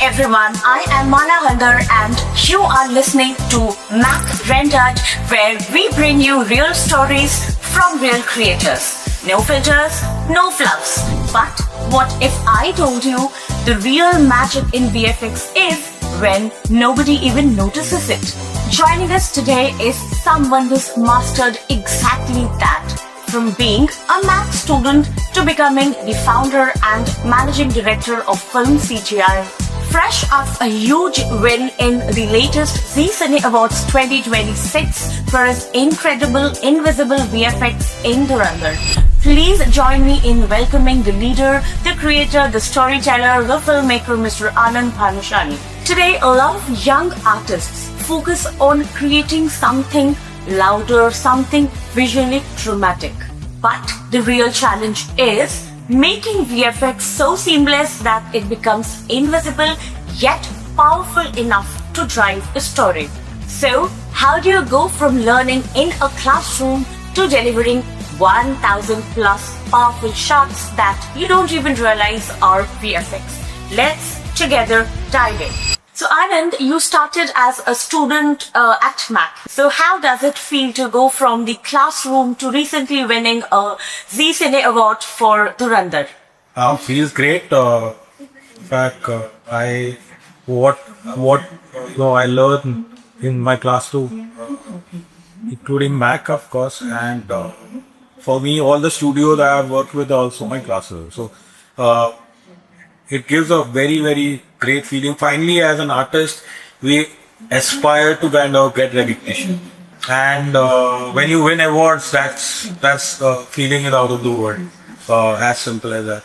everyone, I am Anand and you are listening to MAAC Rendered, where we bring you real stories from real creators. No filters, no fluffs. But what if I told you the real magic in VFX is when nobody even notices it? Joining us today is someone who's mastered exactly that. From being a MAAC student to becoming the founder and managing director of Philm CGI. Fresh off a huge win in the latest Zee Cine Awards 2026 for his incredible invisible VFX in Dhurandhar. Please join me in welcoming the leader, the creator, the storyteller, the filmmaker, Mr. Anand Bhanushali. Today, a lot of young artists focus on creating something louder, something visually dramatic. But the real challenge is making VFX so seamless that it becomes invisible yet powerful enough to drive a story. So, how do you go from learning in a classroom to delivering 1000 plus powerful shots that you don't even realize are VFX? Let's together dive in. So Anand, you started as a student at MAAC. So how does it feel to go from the classroom to recently winning a Zee Cine Award for Dhurandhar? Feels great. In fact, I learned in my classroom, including MAAC, of course, and for me, all the studios I have worked with are also my classes. So it gives a very, very great feeling. Finally, as an artist, we aspire to kind of get recognition. And when you win awards, that's feeling it out of the world. As simple as that.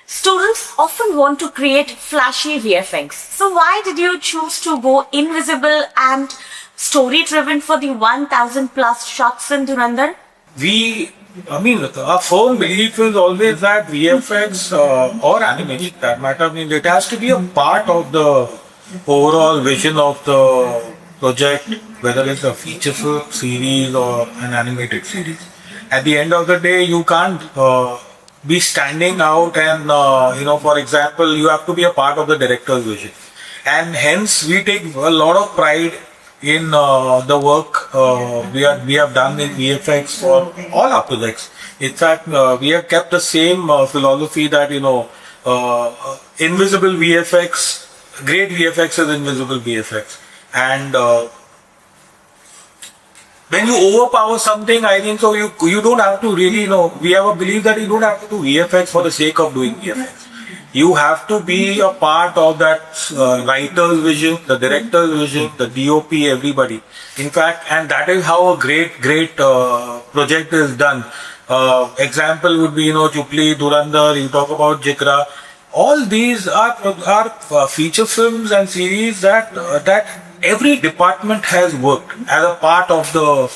Students often want to create flashy VFX. So why did you choose to go invisible and story-driven for the 1000 plus shots in Dhurandhar? Our firm belief is always that VFX or animation, that matter, it has to be a part of the overall vision of the project, whether it's a feature film series or an animated series. At the end of the day, you can't be standing out and, for example, you have to be a part of the director's vision. And hence, we take a lot of pride in the work we have done in VFX for all our projects. In fact, we have kept the same philosophy that, invisible VFX, great VFX is invisible VFX. And when you overpower something, I think so you don't have to really, we have a belief that you don't have to do VFX for the sake of doing VFX. You have to be a part of that writer's vision, the director's vision, the DOP, everybody. In fact, and that is how a great project is done. Example would be, Chupli, Dhurandhar, you talk about Jikra. All these are feature films and series that every department has worked as a part of the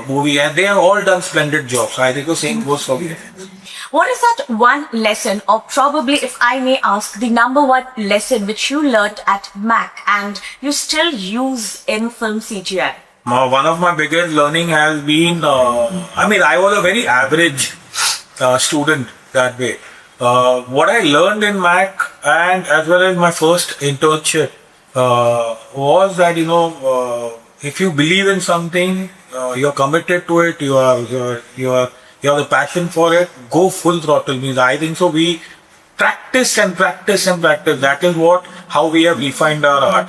movie, and they have all done splendid jobs. I think the same goes for VFX. What is that one lesson, or probably if I may ask, the number one lesson which you learned at MAAC and you still use in Philm CGI? One of my biggest learning has been, I was a very average student that way. What I learned in MAAC and as well as my first internship was that, if you believe in something, you're committed to it, you have the passion for it, go full throttle. I think so. We practice and practice and practice. That is how we have refined our art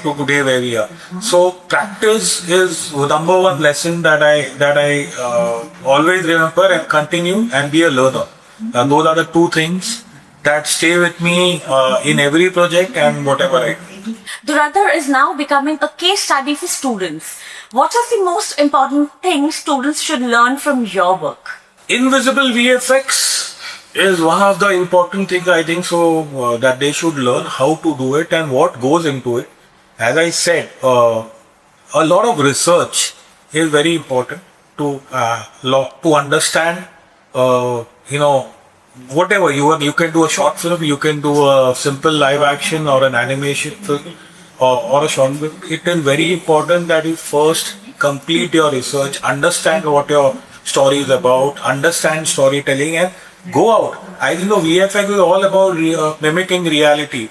to today where we are. So practice is the number one lesson that I always remember and continue and be a learner. Those are the two things that stay with me in every project and whatever I do. Dhurandhar is now becoming a case study for students. What is the most important thing students should learn from your work? Invisible VFX is one of the important things I think so that they should learn how to do it and what goes into it. As I said, a lot of research is very important to understand. Whatever you can do a short film, you can do a simple live action or an animation film or a short film. It is very important that you first complete your research, understand what your story is about, understand storytelling, and go out. I think the VFX is all about mimicking reality.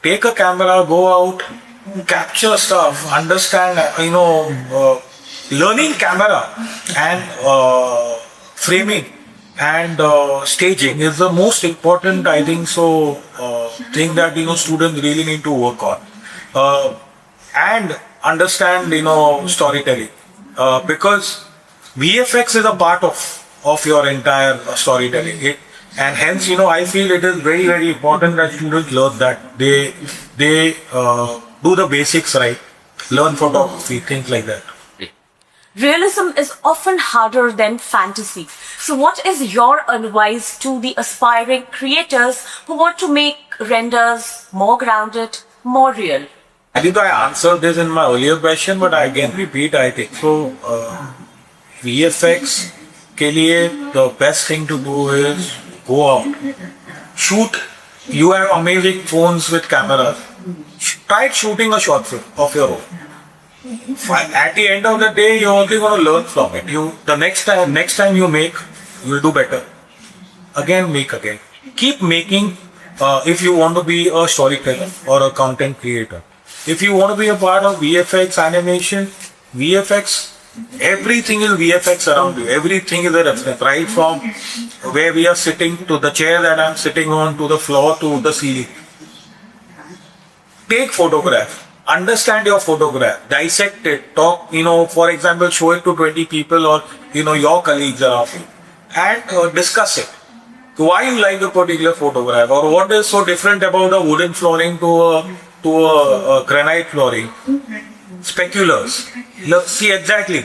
take a camera, go out, capture stuff, understand, learning camera and framing and staging is the most important, I think so, thing that, students really need to work on. And understand, storytelling. Because VFX is a part of your entire storytelling. And hence, I feel it is very, very important that students learn that. They do the basics right, learn photography, things like that. Realism is often harder than fantasy. So what is your advice to the aspiring creators who want to make renders more grounded, more real? I think I answered this in my earlier question, but I can repeat, I think. So, VFX के लिए the best thing to do is go out, shoot. You have amazing phones with cameras. Try shooting a short film of your own. At the end of the day, you're only going to learn from it. The next time you make, you'll do better. Again, make again. Keep making if you want to be a storyteller or a content creator. If you want to be a part of VFX animation, VFX, everything is VFX around you. Everything is a reference, right from where we are sitting to the chair that I'm sitting on to the floor to the ceiling. Take photograph. Understand your photograph, dissect it, talk, for example, show it to 20 people or, your colleagues around you and discuss it. Why you like a particular photograph or what is so different about a wooden flooring to a granite flooring. Speculars. Look, see exactly.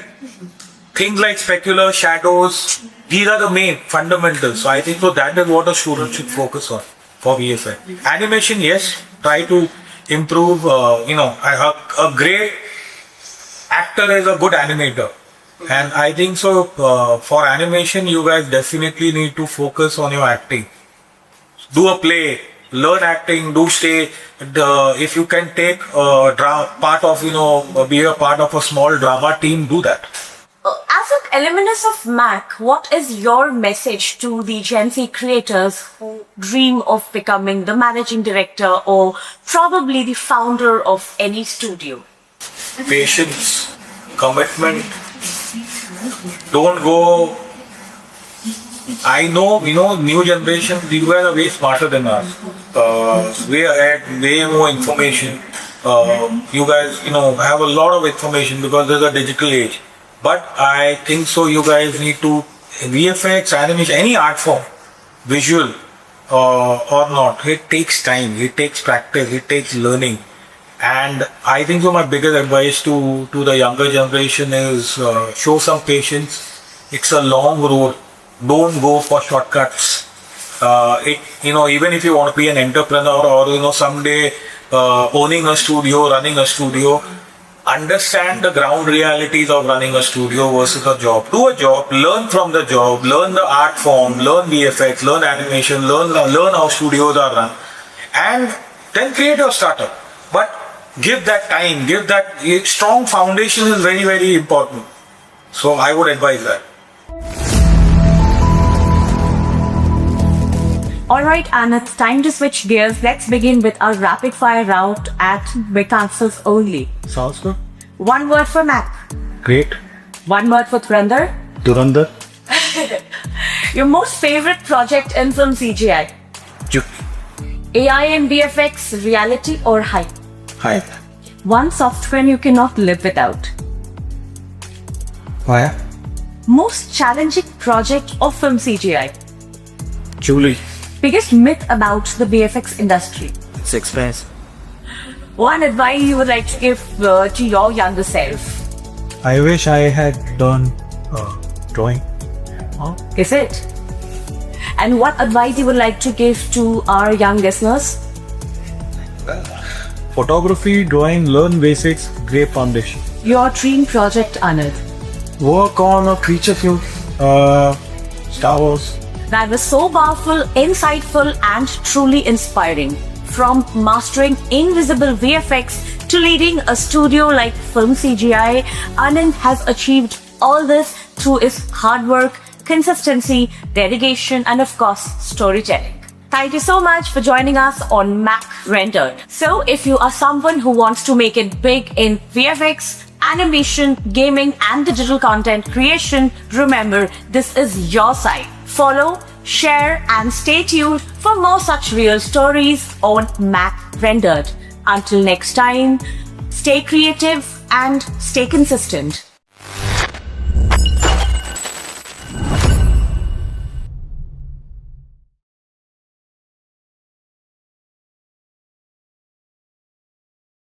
Things like specular, shadows, these are the main fundamentals. So I think that is what a student should focus on for VFX. Animation, yes, try to improve, a great actor is a good animator. And I think so, for animation, you guys definitely need to focus on your acting. Do a play, learn acting, do stage. If you can take be a part of a small drama team, do that. As an alumnus of MAAC, what is your message to the Gen Z creators who dream of becoming the managing director or probably the founder of any studio? Patience, commitment. Don't go. I know, new generation, these guys are way smarter than us. Way ahead, way more information. You guys, have a lot of information because there's a digital age. But I think so you guys need to, VFX, animation, any art form, visual or not, it takes time, it takes practice, it takes learning. And I think so my biggest advice to the younger generation is show some patience. It's a long road. Don't go for shortcuts. Even if you want to be an entrepreneur or, someday owning a studio, running a studio, understand the ground realities of running a studio versus a job. Do a job, learn from the job, learn the art form, learn VFX, learn animation, learn how studios are run, and then create your startup. But give that time, give that strong foundation is very, very important. So I would advise that. Alright, and it's time to switch gears. Let's begin with our rapid fire round at quick answers only. Sounds good. One word for MAAC. Great. One word for Dhurandhar. Dhurandhar. Your most favorite project in Philm CGI. AI and VFX, reality or hype? Hype. One software you cannot live without. Why? Most challenging project of Philm CGI. Julie. Biggest myth about the VFX industry. It's expensive. One advice you would like to give to your younger self. I wish I had done drawing. Oh, is it? And what advice you would like to give to our young listeners? Photography, drawing, learn basics, great foundation. Your dream project, Anand. Work on a creature film, Star Wars. That was so powerful, insightful, and truly inspiring. From mastering invisible VFX to leading a studio like Philm CGI, Anand has achieved all this through his hard work, consistency, dedication, and of course, storytelling. Thank you so much for joining us on MAAC Rendered. So if you are someone who wants to make it big in VFX, animation, gaming and digital content creation, remember, this is your site. Follow, share and stay tuned for more such real stories on MAAC Rendered. Until next time, stay creative and stay consistent.